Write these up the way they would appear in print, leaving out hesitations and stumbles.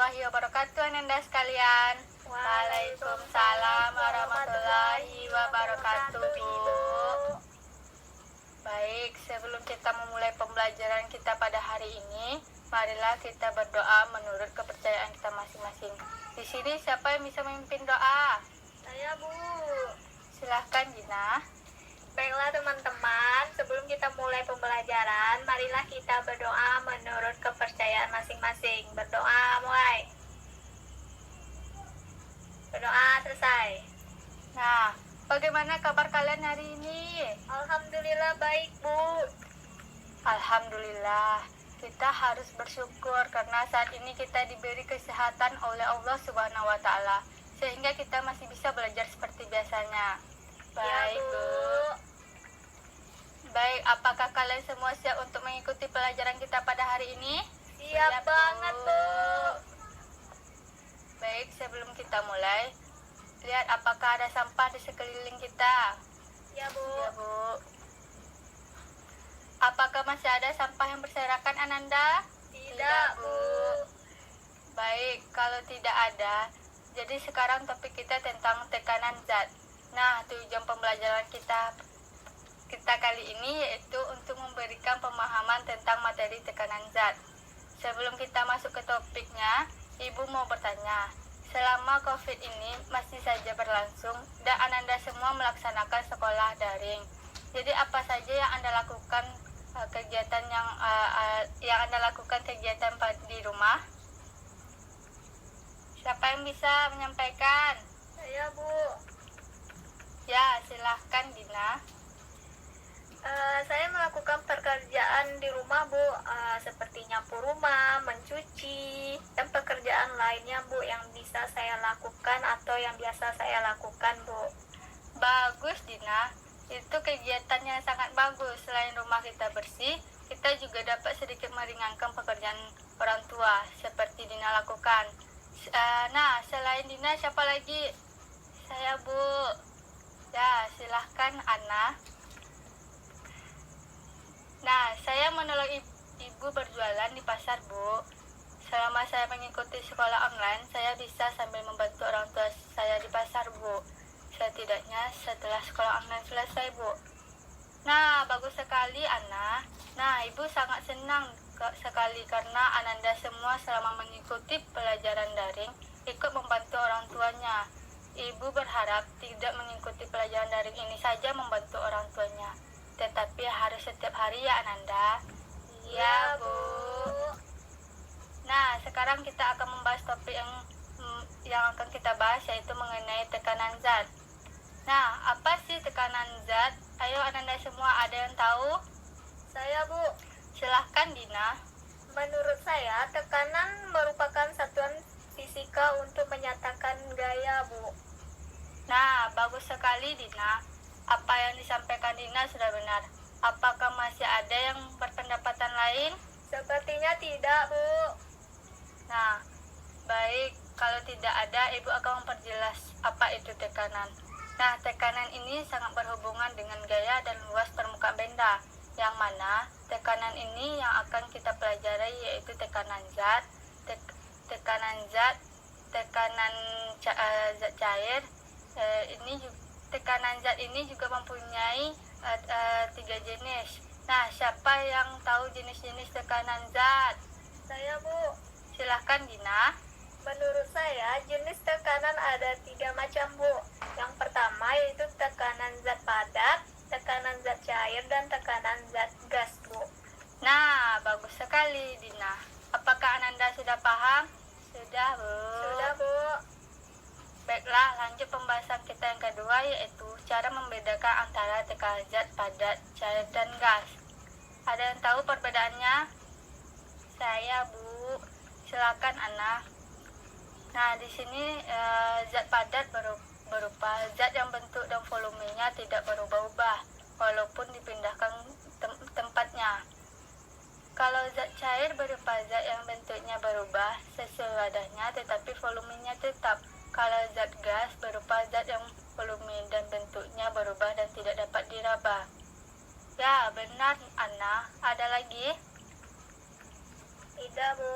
warahmatullahi wabarakatuh, Ananda sekalian. Waalaikumsalam warahmatullahi wabarakatuh, Bu. Baik, sebelum kita memulai pembelajaran kita pada hari ini, marilah kita berdoa menurut kepercayaan kita masing-masing. Di sini siapa yang bisa memimpin doa? Saya, Bu. Silahkan, Gina. Baiklah teman-teman, sebelum kita mulai pembelajaran, marilah kita berdoa menurut kepercayaan masing-masing. Berdoa mulai. Berdoa selesai. Nah, bagaimana kabar kalian hari ini? Alhamdulillah baik, Bu. Alhamdulillah, kita harus bersyukur karena saat ini kita diberi kesehatan oleh Allah Subhanahu wa Ta'ala, sehingga kita masih bisa belajar seperti biasanya. Baik, Ya, Bu. Baik, apakah kalian semua siap untuk mengikuti pelajaran kita pada hari ini? Siap banget, Bu. Baik, sebelum kita mulai, lihat apakah ada sampah di sekeliling kita. Ya, Bu. Ya, Bu. Apakah masih ada sampah yang berserakan, Ananda? Tidak, Bu. Baik, kalau tidak ada, jadi sekarang topik kita tentang tekanan zat. Nah, tujuan pembelajaran kita kali ini yaitu untuk memberikan pemahaman tentang materi tekanan zat. Sebelum kita masuk ke topiknya, Ibu mau bertanya, selama COVID ini masih saja berlangsung dan Ananda semua melaksanakan sekolah daring. Jadi apa saja yang Anda lakukan kegiatan di rumah? Siapa yang bisa menyampaikan? Saya, Bu. Ya, silahkan, Dina. Saya melakukan pekerjaan di rumah, Bu, seperti nyapu rumah, mencuci, dan pekerjaan lainnya, Bu, yang bisa saya lakukan atau yang biasa saya lakukan, Bu. Bagus, Dina. Itu kegiatan yang sangat bagus. Selain rumah kita bersih, kita juga dapat sedikit meringankan pekerjaan orang tua, seperti Dina lakukan. Nah, selain Dina, siapa lagi? Saya, Bu. Ya, silahkan, Ana. Nah, saya menolong ibu berjualan di pasar, Bu. Selama saya mengikuti sekolah online, saya bisa sambil membantu orang tua saya di pasar, Bu. Setidaknya setelah sekolah online selesai, Bu. Nah, bagus sekali, Ana. Nah, Ibu sangat senang sekali karena Ananda semua selama mengikuti pelajaran daring ikut membantu orang tuanya. Ibu berharap tidak mengikuti pelajaran daring ini saja membantu orang tuanya, tetapi harus setiap hari ya, Ananda. Ya, Bu. Nah, sekarang kita akan membahas topik yang akan kita bahas, yaitu mengenai tekanan zat. Nah, apa sih tekanan zat? Ayo Ananda semua, ada yang tahu? Saya, Bu. Silahkan, Dina. Menurut saya, tekanan merupakan satuan fisika untuk menyatakan gaya, Bu. Nah, bagus sekali, Dina. Apa yang disampaikan Dina sudah benar. Apakah masih ada yang berpendapatan lain? Sepertinya tidak, Bu. Nah, baik. Kalau tidak ada, Ibu akan memperjelas apa itu tekanan. Nah, tekanan ini sangat berhubungan dengan gaya dan luas permukaan benda, yang mana tekanan ini yang akan kita pelajari yaitu tekanan zat, tekanan zat cair. Tekanan zat ini juga mempunyai 3 jenis. Nah, siapa yang tahu jenis-jenis tekanan zat? Saya, Bu. Silahkan, Dina. Menurut saya, jenis tekanan ada 3 macam, Bu. Yang pertama yaitu tekanan zat padat, tekanan zat cair, dan tekanan zat gas, Bu. Nah, bagus sekali, Dina. Apakah Ananda sudah paham? Sudah, Bu. Sudah, Bu. Baiklah, lanjut pembahasan kita yang kedua, yaitu cara membedakan antara tekanan zat padat, cair, dan gas. Ada yang tahu perbedaannya? Saya, Bu. Silakan, Ana. Nah, di sini zat padat berupa zat yang bentuk dan volumenya tidak berubah-ubah walaupun dipindahkan tempatnya. Kalau zat cair berupa zat yang bentuknya berubah sesuai wadahnya tetapi volumenya tetap. Kalau zat gas berupa zat yang volume dan bentuknya berubah dan tidak dapat diraba. Ya, benar, Ana. Ada lagi? Tidak, Bu.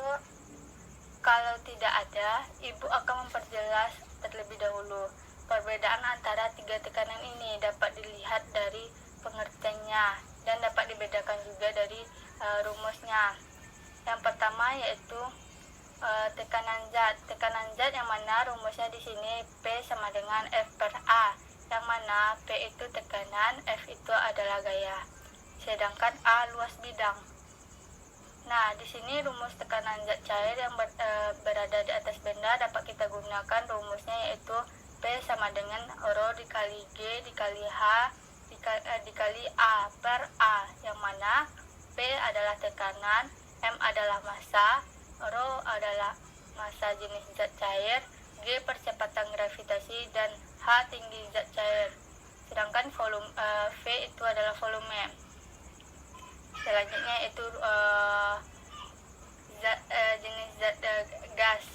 Kalau tidak ada, Ibu akan memperjelas terlebih dahulu. Perbedaan antara tiga tekanan ini dapat dilihat dari pengertiannya dan dapat dibedakan juga dari rumusnya. Yang pertama yaitu tekanan zat. Tekanan zat yang mana rumusnya di sini P sama dengan F per A. Yang mana P itu tekanan, F itu adalah gaya. Sedangkan A luas bidang. Nah, di sini rumus tekanan zat cair yang berada di atas benda dapat kita gunakan rumusnya yaitu P sama dengan Rho dikali G dikali H dikali A per A, yang mana P adalah tekanan, M adalah massa, Rho adalah massa jenis zat cair, G percepatan gravitasi, dan H tinggi zat cair. Sedangkan volume V itu adalah volume. Selanjutnya itu jenis zat gas.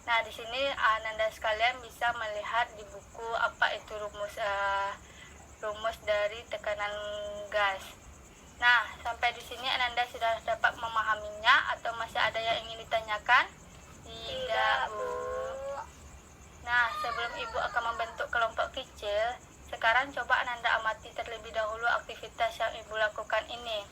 Nah, di sini Ananda sekalian bisa melihat di buku apa itu rumus dari tekanan gas. Nah, sampai di sini Ananda sudah dapat memahaminya atau masih ada yang ingin ditanyakan? Tidak, Bu. Nah, sebelum Ibu akan membentuk kelompok kecil, sekarang coba Ananda amati terlebih dahulu aktivitas yang Ibu lakukan ini.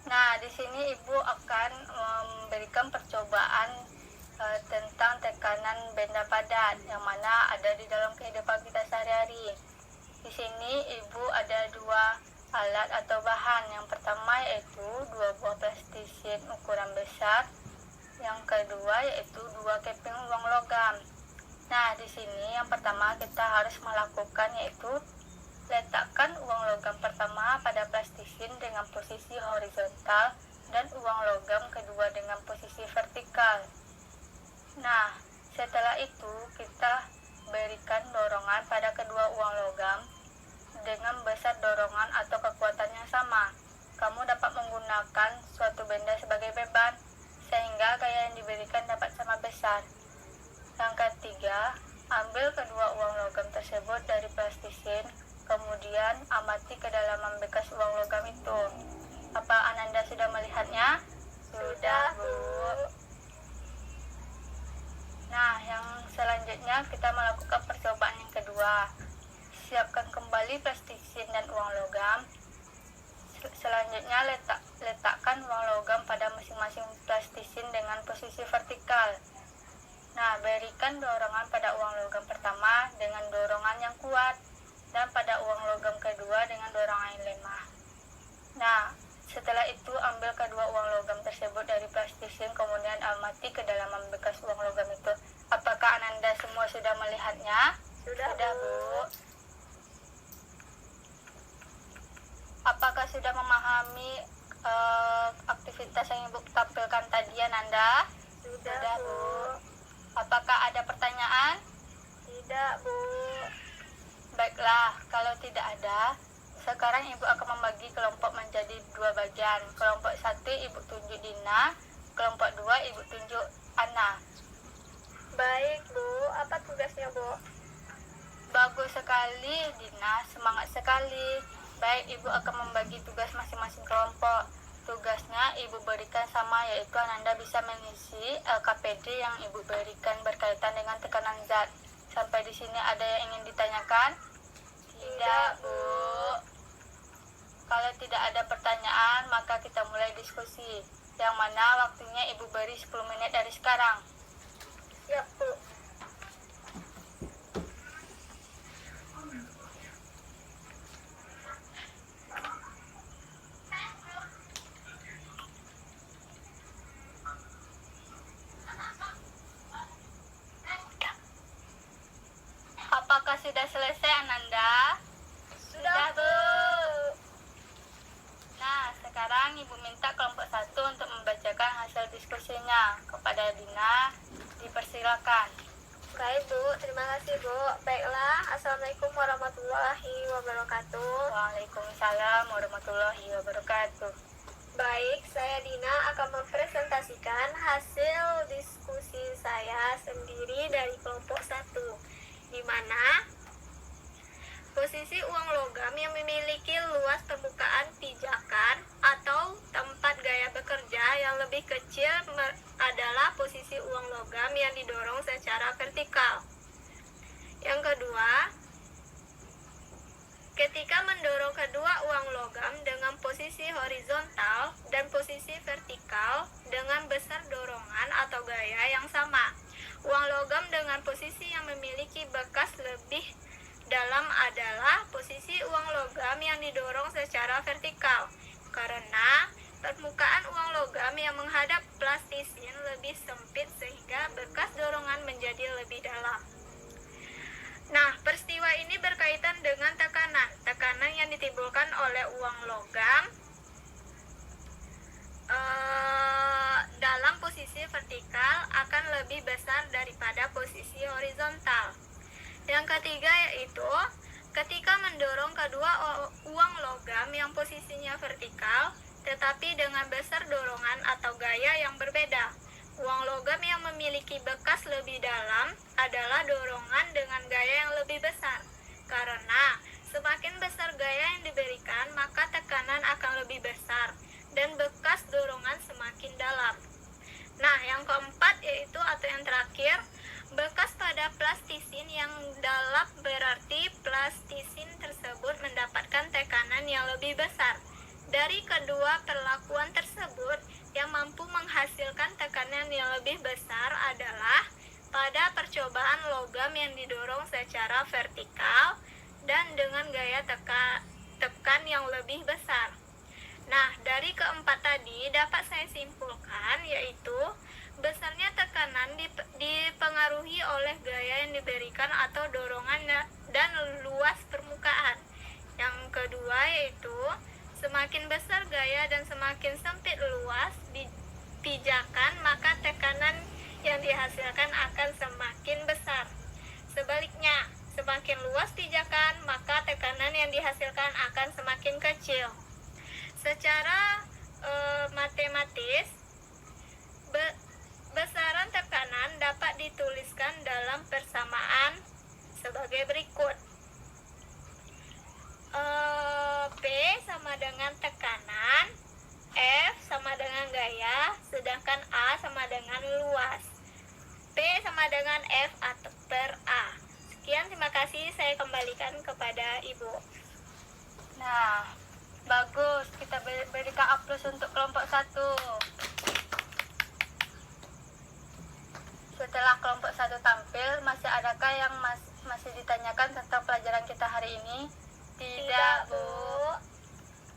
Nah, di sini Ibu akan memberikan percobaan tentang tekanan benda padat yang mana ada di dalam kehidupan kita sehari-hari. Di sini Ibu ada dua alat atau bahan. Yang pertama yaitu dua buah plastisin ukuran besar. Yang kedua yaitu dua keping uang logam. Nah, di sini yang pertama kita harus melakukan yaitu letakkan uang logam pertama pada plastisin dengan posisi horizontal dan uang logam kedua dengan posisi vertikal. Nah, setelah itu kita berikan dorongan pada kedua uang logam dengan besar dorongan atau kekuatan yang sama. Kamu dapat menggunakan suatu benda sebagai beban sehingga gaya yang diberikan dapat sama besar. Yang ketiga, ambil kedua uang logam tersebut dari plastisin. Kemudian amati kedalaman bekas uang logam itu. Apa Ananda sudah melihatnya? Sudah, Bu. Nah, yang selanjutnya kita melakukan percobaan yang kedua. Siapkan kembali plastisin dan uang logam. Selanjutnya letakkan uang logam pada masing-masing plastisin dengan posisi vertikal. Nah, berikan dorongan pada uang logam pertama dengan dorongan yang kuat dan pada uang logam kedua dengan dorongan yang lemah. Nah, setelah itu ambil kedua uang logam tersebut dari plastisin, kemudian amati kedalaman bekas uang logam itu. Apakah Ananda semua sudah melihatnya? Sudah, Bu. Apakah sudah memahami aktivitas yang Ibu tampilkan tadi, Ananda? Sudah, Bu. Apakah ada pertanyaan? Tidak, Bu. Baiklah, kalau tidak ada, sekarang Ibu akan membagi kelompok menjadi dua bagian. Kelompok 1 Ibu tunjuk Dina, kelompok 2 Ibu tunjuk Ana. Baik, Bu. Apa tugasnya, Bu? Bagus sekali, Dina. Semangat sekali. Baik, Ibu akan membagi tugas masing-masing kelompok. Tugasnya Ibu berikan sama, yaitu Ananda bisa mengisi LKPD yang Ibu berikan berkaitan dengan tekanan zat. Sampai di sini ada yang ingin ditanyakan? Tidak, Bu. Kalau tidak ada pertanyaan, maka kita mulai diskusi. Yang mana waktunya Ibu beri 10 menit dari sekarang. Siap, Bu. Apakah sudah selesai, Ananda? Sudah, Bu. Nah, sekarang Ibu minta kelompok 1 untuk membacakan hasil diskusinya. Kepada Dina, dipersilakan. Baik, Bu. Terima kasih, Bu. Baiklah. Assalamualaikum warahmatullahi wabarakatuh. Waalaikumsalam warahmatullahi wabarakatuh. Baik, saya Dina akan mempresentasikan hasil diskusi saya sendiri dari kelompok 1, di mana Posisi uang logam yang memiliki luas permukaan pijakan atau tempat gaya bekerja yang lebih kecil adalah posisi uang logam yang didorong secara vertikal. Yang kedua, ketika mendorong kedua uang logam dengan posisi horizontal dan posisi vertikal dengan besar dorongan atau gaya yang sama, uang logam dengan posisi yang memiliki bekas lebih dalam adalah posisi uang logam yang didorong secara vertikal, karena permukaan uang logam yang menghadap plastisin lebih sempit sehingga bekas dorongan menjadi lebih dalam. Nah, peristiwa ini berkaitan dengan tekanan. Tekanan yang ditimbulkan oleh uang logam dalam posisi vertikal akan lebih besar daripada posisi horizontal. Yang ketiga yaitu ketika mendorong kedua uang logam yang posisinya vertikal tetapi dengan besar dorongan atau gaya yang berbeda. Uang logam yang memiliki bekas lebih dalam adalah dorongan dengan gaya yang lebih besar. Karena semakin besar gaya yang diberikan, maka tekanan akan lebih besar dan bekas dorongan semakin dalam. Nah, yang keempat yaitu atau yang terakhir, bekas pada plastisin yang dalam berarti plastisin tersebut mendapatkan tekanan yang lebih besar. Dari kedua perlakuan tersebut, yang mampu menghasilkan tekanan yang lebih besar adalah pada percobaan logam yang didorong secara vertikal dan dengan gaya tekan yang lebih besar. Nah, dari keempat tadi dapat saya simpulkan yaitu besarnya tekanan dipengaruhi oleh gaya yang diberikan atau dorongan dan luas permukaan. Yang kedua yaitu semakin besar gaya dan semakin sempit luas pijakan, maka tekanan yang dihasilkan akan semakin besar. Sebaliknya, semakin luas pijakan, maka tekanan yang dihasilkan akan semakin kecil. Secara matematis, besaran tekanan dapat dituliskan dalam persamaan sebagai berikut. P sama dengan tekanan, F sama dengan gaya, sedangkan A sama dengan luas. P sama dengan F atau per A. Sekian, terima kasih. Saya kembalikan kepada Ibu. Nah, bagus. Kita berikan aplaus untuk kelompok 1. Setelah kelompok 1 tampil, masih adakah yang masih ditanyakan tentang pelajaran kita hari ini? Tidak, Bu.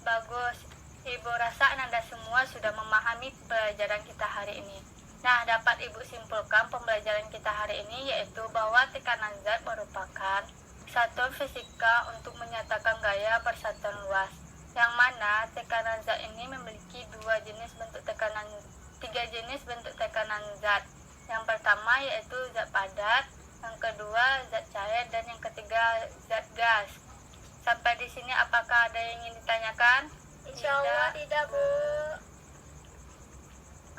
Bagus. Ibu rasa Anda semua sudah memahami pelajaran kita hari ini. Nah, dapat Ibu simpulkan pembelajaran kita hari ini yaitu bahwa tekanan zat merupakan satuan fisika untuk menyatakan gaya persatuan luas, yang mana tekanan zat ini memiliki tiga jenis bentuk tekanan zat. Yang pertama yaitu zat padat, yang kedua zat cair, dan yang ketiga zat gas. Sampai di sini apakah ada yang ingin ditanyakan? Insya Allah tidak, Bu.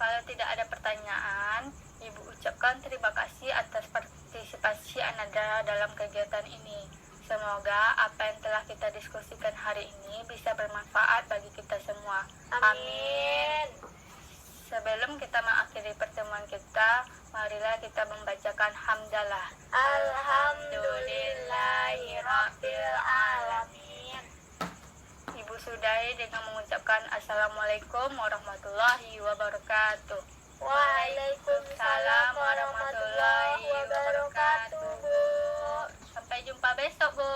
Kalau tidak ada pertanyaan, Ibu ucapkan terima kasih atas partisipasi Anda dalam kegiatan ini. Semoga apa yang telah kita diskusikan hari ini bisa bermanfaat bagi kita semua. Amin. Sebelum kita mengakhiri pertemuan kita, marilah kita membacakan hamdalah. Alhamdulillahirabbil alamin. Ibu sudahi dengan mengucapkan Assalamualaikum warahmatullahi wabarakatuh. Waalaikumsalam warahmatullahi wabarakatuh, Bu. Sampai jumpa besok, Bu.